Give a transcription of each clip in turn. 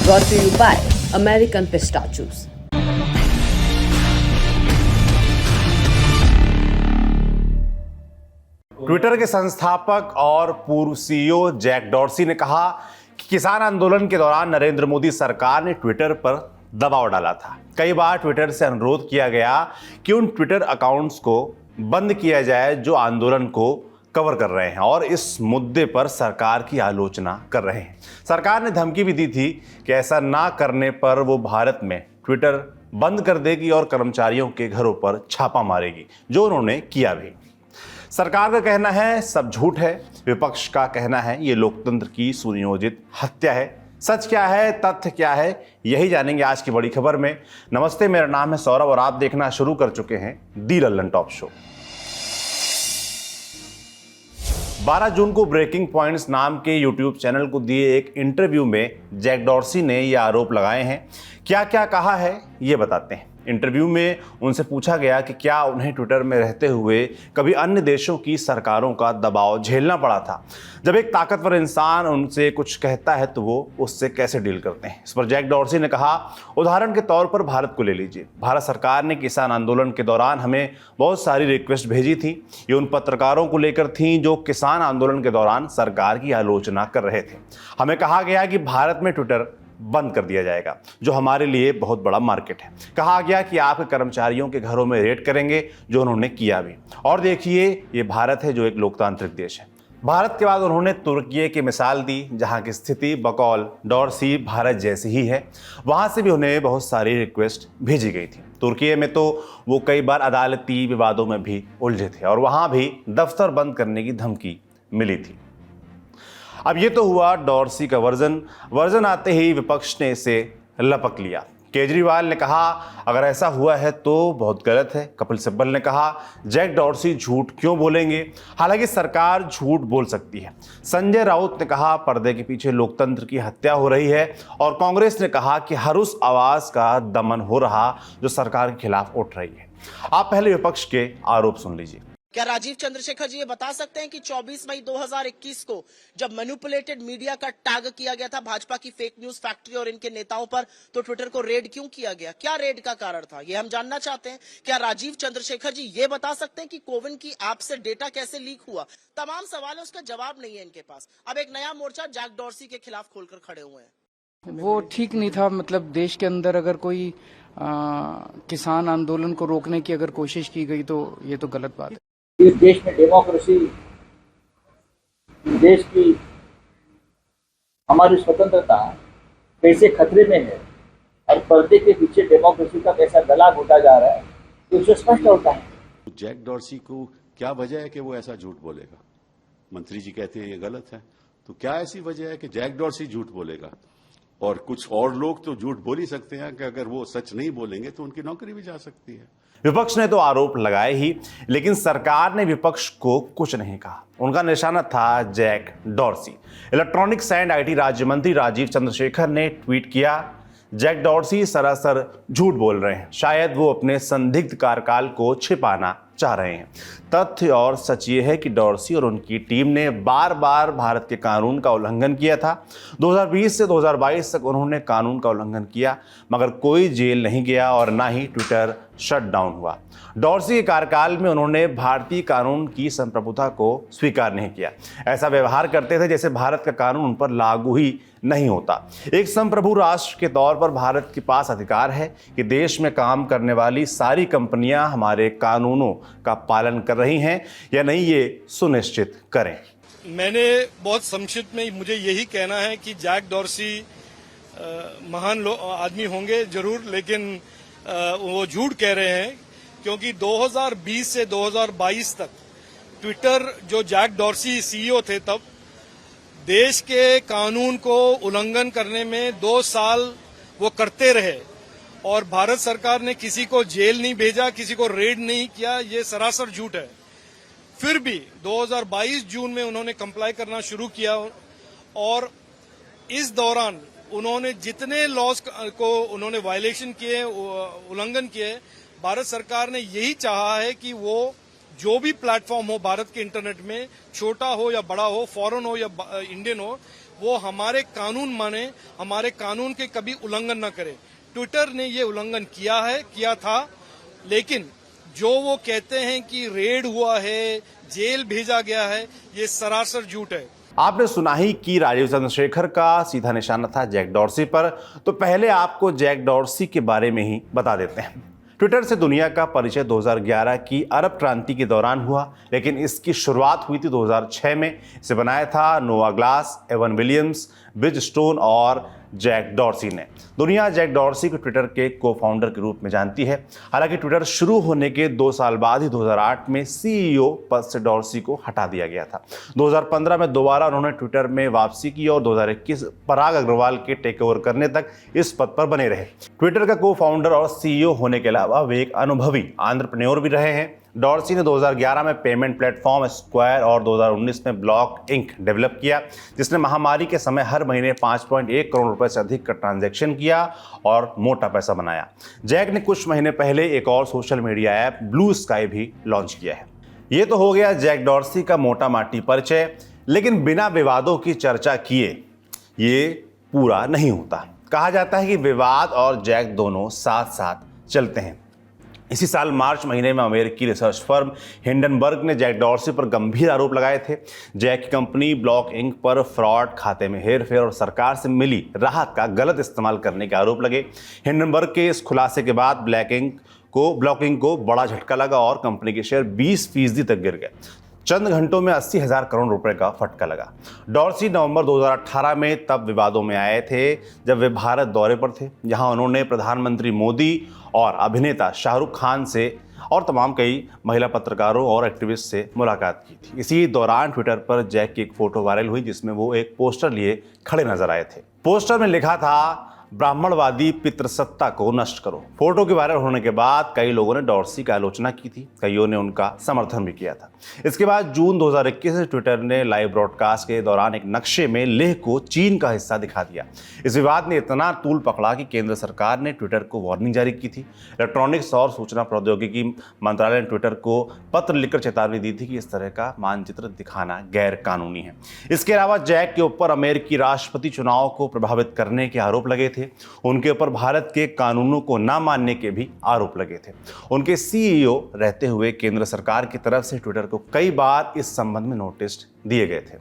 Brought to you by American Pistachios. Twitter के संस्थापक और पूर्व सीईओ जैक डॉर्सी ने कहा कि किसान आंदोलन के दौरान नरेंद्र मोदी सरकार ने ट्विटर पर दबाव डाला था। कई बार ट्विटर से अनुरोध किया गया कि उन ट्विटर अकाउंट्स को बंद किया जाए जो आंदोलन को कवर कर रहे हैं और इस मुद्दे पर सरकार की आलोचना कर रहे हैं। सरकार ने धमकी भी दी थी कि ऐसा ना करने पर वो भारत में ट्विटर बंद कर देगी और कर्मचारियों के घरों पर छापा मारेगी, जो उन्होंने किया भी। सरकार का कहना है सब झूठ है, विपक्ष का कहना है ये लोकतंत्र की सुनियोजित हत्या है। सच क्या है, तथ्य क्या है, यही जानेंगे आज की बड़ी खबर में। नमस्ते, मेरा नाम है सौरभ और आप देखना शुरू कर चुके हैं दी लल्लन टॉप शो। 12 जून को ब्रेकिंग पॉइंट्स नाम के यूट्यूब चैनल को दिए एक इंटरव्यू में जैक डॉर्सी ने ये आरोप लगाए हैं। क्या क्या कहा है ये बताते हैं। इंटरव्यू में उनसे पूछा गया कि क्या उन्हें ट्विटर में रहते हुए कभी अन्य देशों की सरकारों का दबाव झेलना पड़ा था। जब एक ताकतवर इंसान उनसे कुछ कहता है तो वो उससे कैसे डील करते हैं। इस पर जैक डॉर्सी ने कहा, उदाहरण के तौर पर भारत को ले लीजिए। भारत सरकार ने किसान आंदोलन के दौरान हमें बहुत सारी रिक्वेस्ट भेजी थी। ये उन पत्रकारों को लेकर थी जो किसान आंदोलन के दौरान सरकार की आलोचना कर रहे थे। हमें कहा गया कि भारत में ट्विटर बंद कर दिया जाएगा, जो हमारे लिए बहुत बड़ा मार्केट है। कहा गया कि आपके कर्मचारियों के घरों में रेड करेंगे, जो उन्होंने किया भी। और देखिए, ये भारत है जो एक लोकतांत्रिक देश है। भारत के बाद उन्होंने तुर्की की मिसाल दी, जहां की स्थिति बकौल डॉर्सी भारत जैसी ही है। वहां से भी उन्हें बहुत सारी रिक्वेस्ट भेजी गई थी। तुर्की में तो वो कई बार अदालती विवादों में भी उलझे थे और वहां भी दफ्तर बंद करने की धमकी मिली थी। अब ये तो हुआ डॉर्सी का वर्जन आते ही विपक्ष ने इसे लपक लिया। केजरीवाल ने कहा अगर ऐसा हुआ है तो बहुत गलत है। कपिल सिब्बल ने कहा जैक डॉर्सी झूठ क्यों बोलेंगे, हालांकि सरकार झूठ बोल सकती है। संजय राउत ने कहा पर्दे के पीछे लोकतंत्र की हत्या हो रही है और कांग्रेस ने कहा कि हर उस आवाज का दमन हो रहा जो सरकार के खिलाफ उठ रही है। आप पहले विपक्ष के आरोप सुन लीजिए। क्या राजीव चंद्रशेखर जी ये बता सकते हैं कि 24 मई 2021 को जब मैनिपुलेटेड मीडिया का टैग किया गया था भाजपा की फेक न्यूज फैक्ट्री और इनके नेताओं पर, तो ट्विटर को रेड क्यों किया गया? क्या रेड का कारण था, ये हम जानना चाहते हैं। क्या राजीव चंद्रशेखर जी ये बता सकते हैं कि कोविन की ऐप से डेटा कैसे लीक हुआ? तमाम सवाल है, उसका जवाब नहीं है इनके पास। अब एक नया मोर्चा जैक डॉर्सी के खिलाफ खोलकर खड़े हुए हैं। वो ठीक नहीं था। मतलब देश के अंदर अगर कोई किसान आंदोलन को रोकने की अगर कोशिश की गई तो ये तो गलत बात है। इस देश में डेमोक्रेसी, देश की हमारी स्वतंत्रता कैसे खतरे में है और पर्दे के पीछे डेमोक्रेसी का कैसा गला घोटा जा रहा है, तो उससे स्पष्ट होता है। जैक डॉर्सी को क्या वजह है कि वो ऐसा झूठ बोलेगा? मंत्री जी कहते हैं ये गलत है, तो क्या ऐसी वजह है कि जैक डॉर्सी झूठ बोलेगा? और कुछ और लोग तो झूठ बोल ही सकते हैं कि अगर वो सच नहीं बोलेंगे तो उनकी नौकरी भी जा सकती है। विपक्ष ने तो आरोप लगाए ही, लेकिन सरकार ने विपक्ष को कुछ नहीं कहा। उनका निशाना था Jack Dorsey. Electronics and IT राज्य मंत्री राजीव चंद्रशेखर ने ट्वीट किया, जैक डॉर्सी सरासर झूठ बोल रहे हैं। शायद वो अपने संदिग्ध कार्यकाल को छिपाना चाह रहे हैं। तथ्य और सच ये है कि डॉर्सी और उनकी टीम ने बार बार भारत के कानून का उल्लंघन किया था। 2020 से 2022 तक उन्होंने कानून का उल्लंघन किया, मगर कोई जेल नहीं गया और ना ही ट्विटर शट डाउन हुआ। डॉर्सी के कार्यकाल में उन्होंने भारतीय कानून की संप्रभुता को स्वीकार नहीं किया। ऐसा व्यवहार करते थे जैसे भारत का कानून उन पर लागू ही नहीं होता। एक संप्रभु राष्ट्र के तौर पर भारत के पास अधिकार है कि देश में काम करने वाली सारी कंपनियां हमारे कानूनों का पालन कर रही हैं या नहीं, ये सुनिश्चित करें। मैंने बहुत संक्षिप्त में मुझे यही कहना है कि जैक डॉर्सी महान आदमी होंगे जरूर, लेकिन वो झूठ कह रहे हैं, क्योंकि 2020 से 2022 तक ट्विटर जो जैक डॉर्सी सीईओ थे तब देश के कानून को उल्लंघन करने में 2 साल वो करते रहे और भारत सरकार ने किसी को जेल नहीं भेजा, किसी को रेड नहीं किया। ये सरासर झूठ है। फिर भी 2022 जून में उन्होंने कंप्लाई करना शुरू किया और इस दौरान उन्होंने जितने लॉज को उन्होंने वायलेशन किए, उल्लंघन किए, भारत सरकार ने यही चाहा है कि वो जो भी प्लेटफॉर्म हो भारत के इंटरनेट में, छोटा हो या बड़ा हो, फॉरेन हो या इंडियन हो, वो हमारे कानून माने, हमारे कानून के कभी उल्लंघन न करे। ट्विटर ने ये उल्लंघन किया था, लेकिन जो वो कहते हैं कि रेड हुआ है, जेल भेजा गया है, ये सरासर झूठ है। आपने सुना ही कि राजीव चंद्रशेखर का सीधा निशाना था जैक डॉर्सी पर, तो पहले आपको जैक डॉर्सी के बारे में ही बता देते हैं। ट्विटर से दुनिया का परिचय 2011 की अरब क्रांति के दौरान हुआ, लेकिन इसकी शुरुआत हुई थी 2006 में। इसे बनाया था नोआ ग्लास, एवन विलियम्स, बिज स्टोन और जैक डॉर्सी ने। दुनिया जैक डॉर्सी को ट्विटर के को फाउंडर के रूप में जानती है। हालांकि ट्विटर शुरू होने के 2 साल बाद ही 2008 में सीईओ पद से डॉर्सी को हटा दिया गया था। 2015 में दोबारा उन्होंने ट्विटर में वापसी की और 2021 पराग अग्रवाल के टेक ओवर करने तक इस पद पर बने रहे। ट्विटर का को फाउंडर और सीईओ होने के अलावा वे एक अनुभवी एंटरप्रेन्योर भी रहे हैं। डॉर्सी ने 2011 में पेमेंट प्लेटफॉर्म स्क्वायर और 2019 में ब्लॉक इंक डेवलप किया, जिसने महामारी के समय हर महीने 5.1 करोड़ रुपए से अधिक का ट्रांजैक्शन किया और मोटा पैसा बनाया। जैक ने कुछ महीने पहले एक और social media app blue sky भी लॉन्च किया है। ये तो हो गया जैक डॉर्सी का मोटा माटी परिचय, लेकिन बिना विवादों की चर्चा किए ये पूरा नहीं होता। कहा जाता है कि विवाद और जैक दोनों साथ साथ चलते हैं। इसी साल मार्च महीने में अमेरिकी रिसर्च फर्म हिंडनबर्ग ने जैक डॉर्सी पर गंभीर आरोप लगाए थे। जैक की कंपनी ब्लॉक इंक पर फ्रॉड, खाते में हेरफेर और सरकार से मिली राहत का गलत इस्तेमाल करने के आरोप लगे। हिंडनबर्ग के इस खुलासे के बाद ब्लॉक इंक को बड़ा झटका लगा और कंपनी के शेयर 20% तक गिर गए। चंद घंटों में 80,000 करोड़ रुपए का फटका लगा। डॉर्सी नवंबर 2018 में तब विवादों में आए थे जब वे भारत दौरे पर थे। यहाँ उन्होंने प्रधानमंत्री मोदी और अभिनेता शाहरुख खान से और तमाम कई महिला पत्रकारों और एक्टिविस्ट से मुलाकात की थी। इसी दौरान ट्विटर पर जैक की एक फोटो वायरल हुई, जिसमें वो एक पोस्टर लिए खड़े नजर आए थे। पोस्टर में लिखा था, ब्राह्मणवादी पितृसत्ता को नष्ट करो। फोटो के वायरल होने के बाद कई लोगों ने डॉर्सी की आलोचना की थी, कईयों ने उनका समर्थन भी किया था। इसके बाद जून 2021 से ट्विटर ने लाइव ब्रॉडकास्ट के दौरान एक नक्शे में लेह को चीन का हिस्सा दिखा दिया। इस विवाद ने इतना तूल पकड़ा कि केंद्र सरकार ने ट्विटर को वार्निंग जारी की थी। इलेक्ट्रॉनिक्स और सूचना प्रौद्योगिकी मंत्रालय ने ट्विटर को पत्र लिखकर चेतावनी दी थी कि इस तरह का मानचित्र दिखाना गैर कानूनी है। इसके अलावा जैक के ऊपर अमेरिकी राष्ट्रपति चुनाव को प्रभावित करने के आरोप लगे थे। उनके ऊपर भारत के कानूनों को न मानने के भी आरोप लगे थे। उनके सीईओ रहते हुए केंद्र सरकार की तरफ से ट्विटर को कई बार इस संबंध में नोटिस दिए गए थे।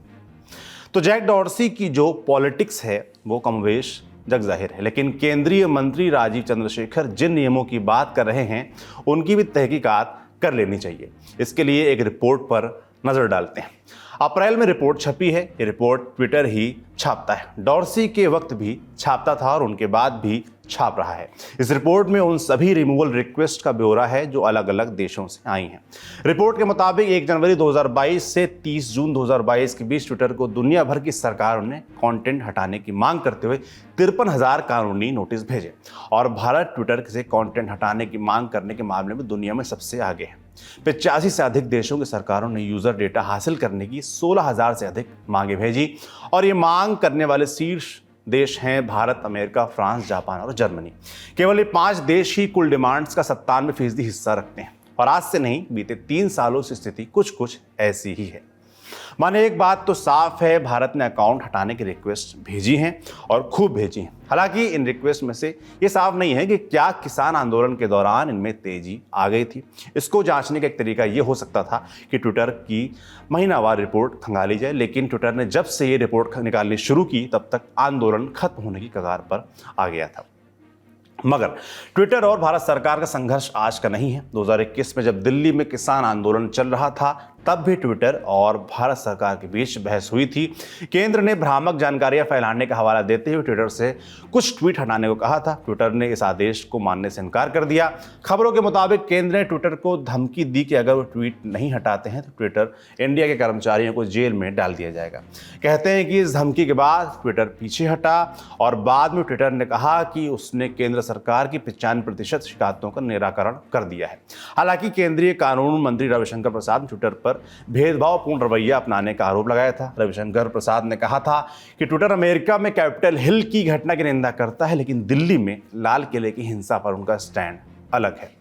तो जैक डॉर्सी की जो पॉलिटिक्स है वो कमोबेश जग जाहिर है, लेकिन केंद्रीय मंत्री राजीव चंद्रशेखर जिन नियमों की बात कर रहे हैं उनकी भी तहकीकात कर लेनी चाहिए। इसके लिए एक रिपोर्ट पर नजर डालते हैं। अप्रैल में रिपोर्ट छपी है। ये रिपोर्ट ट्विटर ही छापता है। डॉर्सी के वक्त भी छापता था और उनके बाद भी छाप रहा है। इस रिपोर्ट में उन सभी रिमूवल रिक्वेस्ट का ब्यौरा है जो अलग अलग देशों से आई हैं। रिपोर्ट के मुताबिक 1 जनवरी 2022 से 30 जून 2022 के बीच ट्विटर को दुनिया भर की सरकारों ने कंटेंट हटाने की मांग करते हुए 53,000 कानूनी नोटिस भेजे और भारत ट्विटर से कंटेंट हटाने की मांग करने के मामले में दुनिया में सबसे आगे है। 85 से अधिक देशों की सरकारों ने यूजर डेटा हासिल करने की 16,000 से अधिक मांगे भेजी और ये मांग करने वाले शीर्ष देश हैं भारत, अमेरिका, फ्रांस, जापान और जर्मनी। केवल ये 5 देश ही कुल डिमांड्स का 97% हिस्सा रखते हैं और आज से नहीं, बीते 3 सालों से स्थिति कुछ ऐसी ही है। माने एक बात तो साफ है, भारत ने अकाउंट हटाने की रिक्वेस्ट भेजी हैं और खूब भेजी हैं। हालांकि इन रिक्वेस्ट में से ये साफ नहीं है कि क्या किसान आंदोलन के दौरान इनमें तेजी आ गई थी। इसको जांचने का एक तरीका ये हो सकता था कि ट्विटर की महीनावार रिपोर्ट खंगाली जाए, लेकिन ट्विटर ने जब से ये रिपोर्ट निकालनी शुरू की तब तक आंदोलन खत्म होने की कगार पर आ गया था। मगर ट्विटर और भारत सरकार का संघर्ष आज का नहीं है। 2021 में जब दिल्ली में किसान आंदोलन चल रहा था तब भी ट्विटर और भारत सरकार के बीच बहस हुई थी। केंद्र ने भ्रामक जानकारियां फैलाने का हवाला देते हुए ट्विटर से कुछ ट्वीट हटाने को कहा था। ट्विटर ने इस आदेश को मानने से इनकार कर दिया। खबरों के मुताबिक केंद्र ने ट्विटर को धमकी दी कि अगर वो ट्वीट नहीं हटाते हैं तो ट्विटर इंडिया के कर्मचारियों को जेल में डाल दिया जाएगा। कहते हैं कि इस धमकी के बाद ट्विटर पीछे हटा और बाद में ट्विटर ने कहा कि उसने केंद्र सरकार की 95% शिकायतों का निराकरण कर दिया है। हालांकि केंद्रीय कानून मंत्री रविशंकर प्रसाद ने ट्विटर पर भेदभावपूर्ण रवैया अपनाने का आरोप लगाया था। रविशंकर प्रसाद ने कहा था कि ट्विटर अमेरिका में कैपिटल हिल की घटना की निंदा करता है, लेकिन दिल्ली में लाल किले की हिंसा पर उनका स्टैंड अलग है।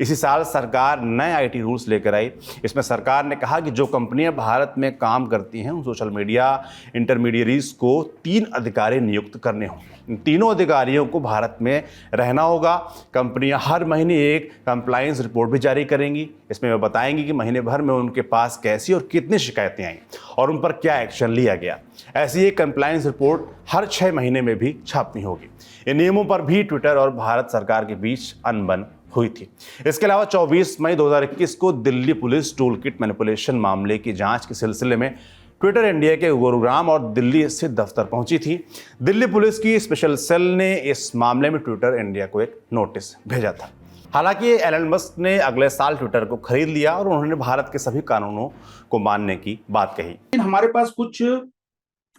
इसी साल सरकार नए आईटी रूल्स लेकर आई। इसमें सरकार ने कहा कि जो कंपनियां भारत में काम करती हैं उन सोशल मीडिया इंटरमीडियरीज को 3 अधिकारी नियुक्त करने होंगे। इन तीनों अधिकारियों को भारत में रहना होगा। कंपनियां हर महीने एक कंप्लायंस रिपोर्ट भी जारी करेंगी। इसमें वे बताएंगी कि महीने भर में उनके पास कैसी और कितनी शिकायतें आई और उन पर क्या एक्शन लिया गया। ऐसी एक कंप्लायंस रिपोर्ट हर 6 महीने में भी छापनी होगी। इन नियमों पर भी ट्विटर और भारत सरकार के बीच अनबन हुई थी। इसके अलावा 24 मई 2021 को Delhi police tool kit manipulation मामले की जांच के सिलसिले में ट्विटर इंडिया के गुरुग्राम और दिल्ली स्थित दफ्तर पहुंची थी। दिल्ली पुलिस की स्पेशल सेल ने इस मामले में ट्विटर इंडिया को एक नोटिस भेजा था। हालांकि एलन मस्क ने अगले साल ट्विटर को खरीद लिया और उन्होंने भारत के सभी कानूनों को मानने की बात कही। हमारे पास कुछ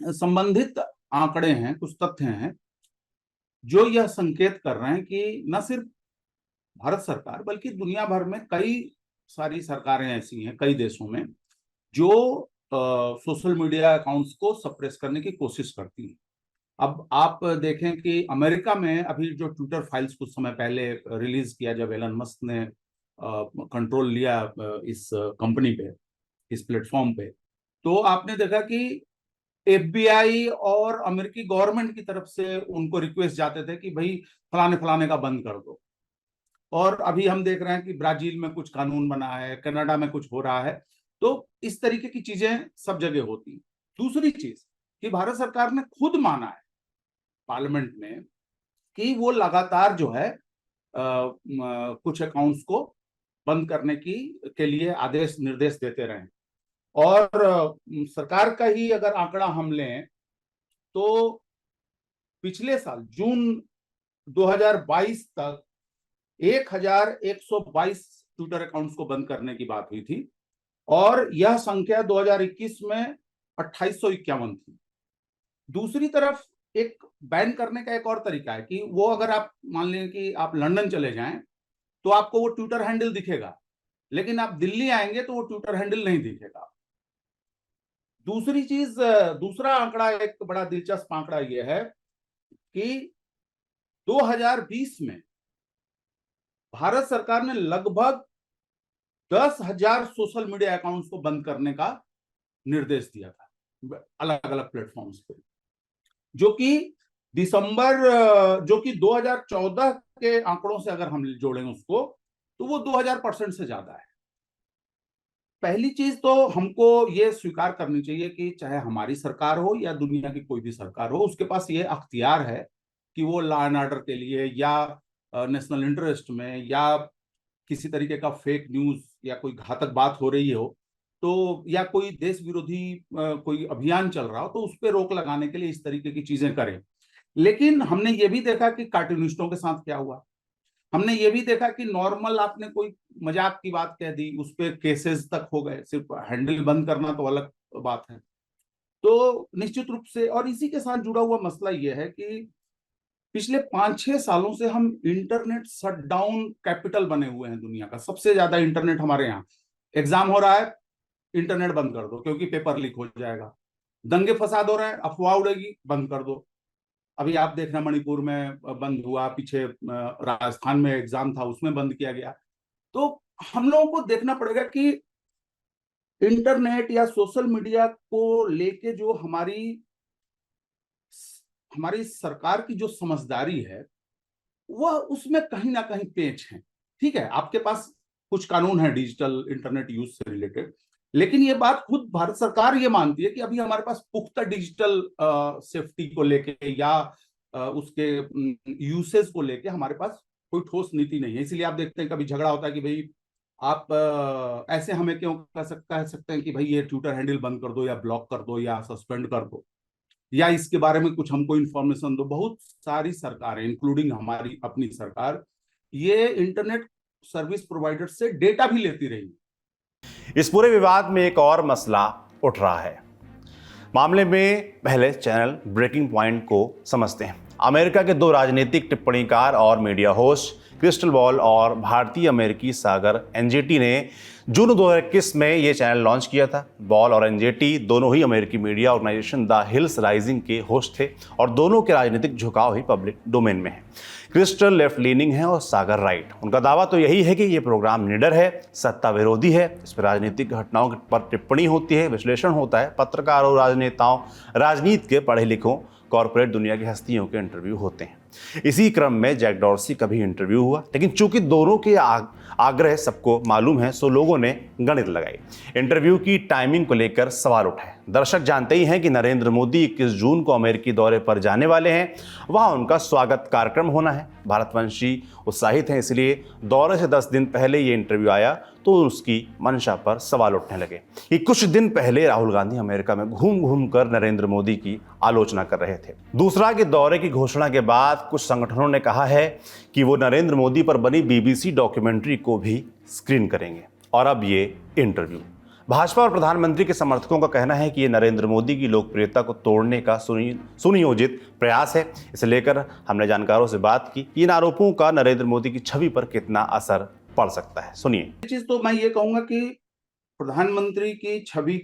संबंधित आंकड़े हैं, कुछ तथ्य हैं जो यह संकेत कर रहे हैं कि न सिर्फ भारत सरकार बल्कि दुनिया भर में कई सारी सरकारें ऐसी हैं कई देशों में जो सोशल मीडिया अकाउंट्स को सप्रेस करने की कोशिश करती हैं। अब आप देखें कि अमेरिका में अभी जो ट्विटर फाइल्स कुछ समय पहले रिलीज किया जब एलन मस्क ने कंट्रोल लिया इस कंपनी पे, इस प्लेटफॉर्म पे, तो आपने देखा कि FBI और अमेरिकी गवर्नमेंट की तरफ से उनको रिक्वेस्ट जाते थे कि भाई फलाने फलाने का बंद कर दो। और अभी हम देख रहे हैं कि ब्राजील में कुछ कानून बना है, कनाडा में कुछ हो रहा है। तो इस तरीके की चीजें सब जगह होती हैं। दूसरी चीज कि भारत सरकार ने खुद माना है पार्लियामेंट में कि वो लगातार जो है कुछ अकाउंट्स को बंद करने के लिए आदेश निर्देश देते रहे। और सरकार का ही अगर आंकड़ा हम लें तो पिछले साल जून 2022 तक 1122 ट्विटर अकाउंट्स को बंद करने की बात हुई थी और यह संख्या 2021 में 2851 थी। दूसरी तरफ एक बैन करने का एक और तरीका है कि वो अगर आप मान लें कि आप लंदन चले जाएं तो आपको वो ट्विटर हैंडल दिखेगा, लेकिन आप दिल्ली आएंगे तो वो ट्विटर हैंडल नहीं दिखेगा। दूसरी चीज, दूसरा आंकड़ा, एक बड़ा दिलचस्प आंकड़ा यह है कि 2020 में भारत सरकार ने लगभग 10,000 सोशल मीडिया अकाउंट्स को बंद करने का निर्देश दिया था अलग अलग प्लेटफॉर्म्स पे, जो कि 2014 के आंकड़ों से अगर हम जोड़ेंगे उसको तो वो 2000% से ज्यादा है। पहली चीज तो हमको ये स्वीकार करनी चाहिए कि चाहे हमारी सरकार हो या दुनिया की कोई भी सरकार हो, उसके पास ये अख्तियार है कि वो लॉ एंड ऑर्डर के लिए या नेशनल इंटरेस्ट में या किसी तरीके का फेक न्यूज या कोई घातक बात हो रही हो तो या कोई देश विरोधी कोई अभियान चल रहा हो तो उस पर रोक लगाने के लिए इस तरीके की चीजें करें। लेकिन हमने ये भी देखा कि कार्टूनिस्टों के साथ क्या हुआ। हमने ये भी देखा कि नॉर्मल आपने कोई मजाक की बात कह दी, उस पर केसेस तक हो गए। सिर्फ हैंडल बंद करना तो अलग बात है। तो निश्चित रूप से, और इसी के साथ जुड़ा हुआ मसला यह है कि पिछले 5-6 सालों से हम इंटरनेट शटडाउन कैपिटल बने हुए हैं दुनिया का। सबसे ज्यादा इंटरनेट हमारे यहाँ। एग्जाम हो रहा है, इंटरनेट बंद कर दो क्योंकि पेपर लीक हो जाएगा। दंगे फसाद हो रहे हैं, अफवाह उड़ेगी, बंद कर दो। अभी आप देखना मणिपुर में बंद हुआ, पीछे राजस्थान में एग्जाम था उसमें बंद किया गया। तो हम लोगों को देखना पड़ेगा कि इंटरनेट या सोशल मीडिया को लेके जो हमारी सरकार की जो समझदारी है वह उसमें कहीं ना कहीं पेच है। ठीक है, आपके पास कुछ कानून है डिजिटल इंटरनेट यूज से रिलेटेड, लेकिन ये बात खुद भारत सरकार ये मानती है कि अभी हमारे पास पुख्ता डिजिटल सेफ्टी को लेके या उसके यूसेज को लेके हमारे पास कोई ठोस नीति नहीं है। इसलिए आप देखते हैं कभी झगड़ा होता है कि भाई आप ऐसे हमें क्यों कह सकते हैं कि भाई ये ट्विटर हैंडल बंद कर दो या ब्लॉक कर दो या सस्पेंड कर दो या इसके बारे में कुछ हमको इन्फॉर्मेशन दो। बहुत सारी सरकारें इंक्लूडिंग हमारी अपनी सरकार ये इंटरनेट सर्विस प्रोवाइडर से डेटा भी लेती रही। इस पूरे विवाद में एक और मसला उठ रहा है। मामले में पहले चैनल ब्रेकिंग पॉइंट को समझते हैं। अमेरिका के 2 राजनीतिक टिप्पणीकार और मीडिया होस्ट क्रिस्टल बॉल और भारतीय अमेरिकी सागर NGT ने जून 2021 में ये चैनल लॉन्च किया था। बॉल और एनजेटी दोनों ही अमेरिकी media organization the Hill's Rising के होस्ट थे और दोनों के राजनीतिक झुकाव ही पब्लिक डोमेन में है। क्रिस्टल लेफ्ट लीनिंग है और सागर राइट। उनका दावा तो यही है कि ये प्रोग्राम निडर है, सत्ता विरोधी है, इस पर राजनीतिक घटनाओं पर टिप्पणी होती है, विश्लेषण होता है, पत्रकारों, राजनेताओं, राजनीति के पढ़े लिखों, कॉर्पोरेट दुनिया की हस्तियों के इंटरव्यू होते हैं। इसी क्रम में जैक डॉर्सी का भी इंटरव्यू हुआ, लेकिन चूंकि दोनों के आग्रह सबको मालूम है, सो लोगों ने गणित लगाई। इंटरव्यू की टाइमिंग को लेकर सवाल उठाए। दर्शक जानते ही हैं कि नरेंद्र मोदी 21 जून को अमेरिकी दौरे पर जाने वाले हैं, वहां उनका स्वागत कार्यक्रम होना है। भारतवंशी उत्साहित हैं, इसलिए दौरे से 10 दिन पहले ये इंटरव्यू आया तो उसकी मंशा पर सवाल उठने लगे कि कुछ दिन पहले राहुल गांधी अमेरिका में घूम घूम कर नरेंद्र मोदी की आलोचना कर रहे थे। दूसरा, कि दौरे की घोषणा के बाद कुछ संगठनों ने कहा है कि वो नरेंद्र मोदी पर बनी BBC डॉक्यूमेंट्री को भी स्क्रीन करेंगे। और अब ये इंटरव्यू। भाजपा और प्रधानमंत्री के समर्थकों का कहना है कि ये नरेंद्र मोदी की लोकप्रियता को तोड़ने का सुनियोजित प्रयास है। इसे लेकर हमने जानकारों से बात की। इन आरोपों का नरेंद्र मोदी की छवि पर कितना असर पड़ सकता है, सुनिए। चीज तो मैं ये कहूंगा कि प्रधानमंत्री की छवि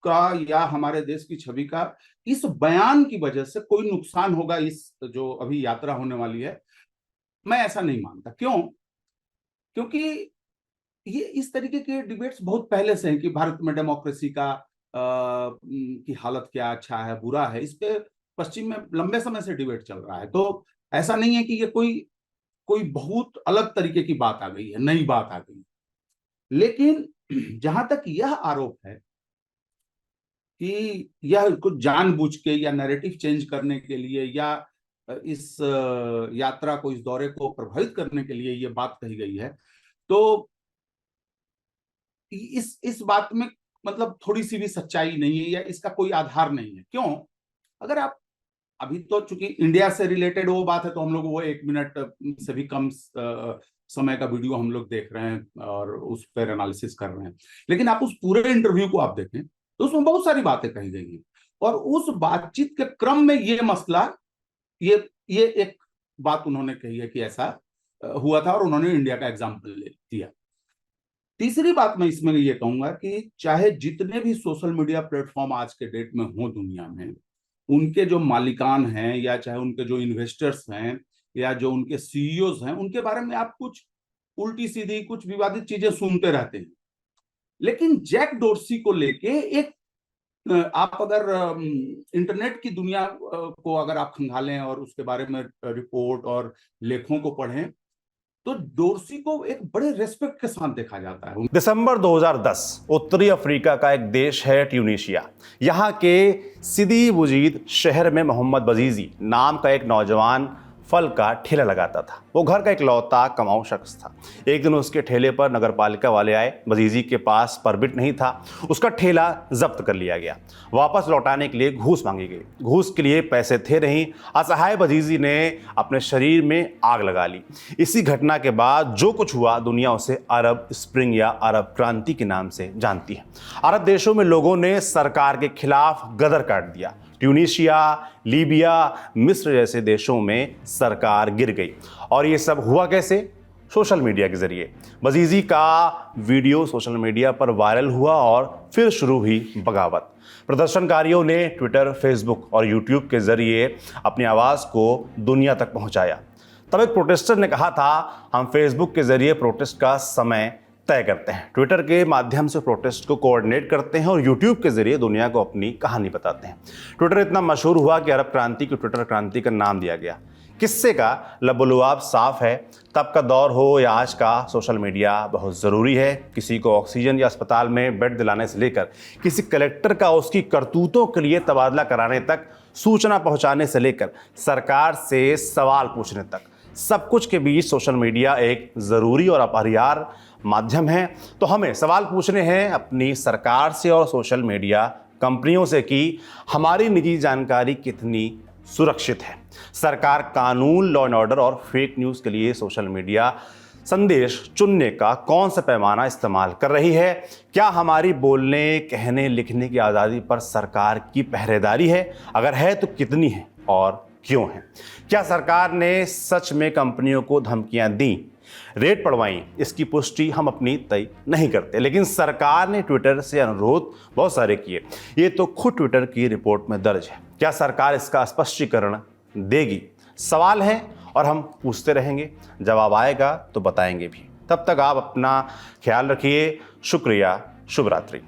का या हमारे देश की छवि का इस बयान की वजह से कोई नुकसान होगा इस जो अभी यात्रा होने वाली है, मैं ऐसा नहीं मानता। क्यों? क्योंकि ये इस तरीके के डिबेट्स बहुत पहले से हैं कि भारत में डेमोक्रेसी की हालत क्या, अच्छा है, बुरा है। इस पे पश्चिम में लंबे समय से डिबेट चल रहा है। तो ऐसा नहीं है कि ये कोई बहुत अलग तरीके की बात आ गई है, नई बात आ गई। लेकिन जहां तक यह आरोप है कि यह कुछ जानबूझ के या नैरेटिव चेंज करने के लिए या इस यात्रा को, इस दौरे को प्रभावित करने के लिए ये बात कही गई है, तो इस बात में मतलब थोड़ी सी भी सच्चाई नहीं है या इसका कोई आधार नहीं है। क्यों? अगर आप अभी तो चूंकि इंडिया से रिलेटेड वो बात है तो हम लोग वो 1 मिनट से भी कम समय का वीडियो हम लोग देख रहे हैं और उस पर एनालिसिस कर रहे हैं। लेकिन आप उस पूरे इंटरव्यू को आप देखें तो उसमें बहुत सारी बातें कही गई हैं और उस बातचीत के क्रम में ये मसला, ये एक बात उन्होंने कही है कि ऐसा हुआ था और उन्होंने इंडिया का एग्जाम्पल दिया। तीसरी बात मैं इसमें ये कहूंगा कि चाहे जितने भी सोशल मीडिया प्लेटफॉर्म आज के डेट में हो दुनिया में, उनके जो मालिकान हैं या चाहे उनके जो इन्वेस्टर्स हैं या जो उनके सीईओज हैं, उनके बारे में आप कुछ उल्टी सीधी, कुछ विवादित चीजें सुनते रहते हैं। लेकिन जैक डोर्सी को लेके एक आप अगर इंटरनेट की दुनिया को अगर आप खंगालें और उसके बारे में रिपोर्ट और लेखों को पढ़ें तो डोर्सी को एक बड़े रेस्पेक्ट के साथ देखा जाता है। दिसंबर 2010 उत्तरी अफ्रीका का एक देश है ट्यूनीशिया। यहाँ के सिदी बुजीद शहर में मोहम्मद बजीजी नाम का एक नौजवान फल का ठेला लगाता था। वो घर का इकलौता कमाऊ शख्स था। एक दिन उसके ठेले पर नगरपालिका वाले आए। बजीजी के पास परमिट नहीं था। उसका ठेला जब्त कर लिया गया। वापस लौटाने के लिए घूस मांगी गई। घूस के लिए पैसे थे नहीं। असहाय बजीजी ने अपने शरीर में आग लगा ली। इसी घटना के बाद जो कुछ हुआ, दुनिया उसे अरब स्प्रिंग या अरब क्रांति के नाम से जानती है। अरब देशों में लोगों ने सरकार के खिलाफ गदर काट दिया। ट्यूनीशिया, लीबिया, मिस्र जैसे देशों में सरकार गिर गई। और ये सब हुआ कैसे? सोशल मीडिया के जरिए। बजीजी का वीडियो सोशल मीडिया पर वायरल हुआ और फिर शुरू हुई बगावत। प्रदर्शनकारियों ने ट्विटर, फेसबुक और यूट्यूब के जरिए अपनी आवाज़ को दुनिया तक पहुंचाया। तब एक प्रोटेस्टर ने कहा था, हम फेसबुक के जरिए प्रोटेस्ट का समय तय करते हैं, ट्विटर के माध्यम से प्रोटेस्ट को कोऑर्डिनेट करते हैं और यूट्यूब के जरिए दुनिया को अपनी कहानी बताते हैं। ट्विटर इतना मशहूर हुआ कि अरब क्रांति को ट्विटर क्रांति का नाम दिया गया। किस्से का लबोलुआब साफ है। तब का दौर हो या आज का, सोशल मीडिया बहुत ज़रूरी है। किसी को ऑक्सीजन या अस्पताल में बेड दिलाने से लेकर किसी कलेक्टर का उसकी करतूतों के लिए तबादला कराने तक, सूचना पहुंचाने से लेकर सरकार से सवाल पूछने तक, सब कुछ के बीच सोशल मीडिया एक ज़रूरी और अपरिहार्य माध्यम है। तो हमें सवाल पूछने हैं अपनी सरकार से और सोशल मीडिया कंपनियों से कि हमारी निजी जानकारी कितनी सुरक्षित है। सरकार कानून, लॉ एंड ऑर्डर और फेक न्यूज़ के लिए सोशल मीडिया संदेश चुनने का कौन सा पैमाना इस्तेमाल कर रही है? क्या हमारी बोलने, कहने, लिखने की आज़ादी पर सरकार की पहरेदारी है? अगर है तो कितनी है और क्यों है? क्या सरकार ने सच में कंपनियों को धमकियां दी रेड पड़वाई, इसकी पुष्टि हम अपनी तय नहीं करते, लेकिन सरकार ने ट्विटर से अनुरोध बहुत सारे किए। ये तो खुद ट्विटर की रिपोर्ट में दर्ज है। क्या सरकार इसका स्पष्टीकरण देगी? सवाल है और हम पूछते रहेंगे, जवाब आएगा तो बताएंगे भी। तब तक आप अपना ख्याल रखिए। शुक्रिया, शुभ रात्रि।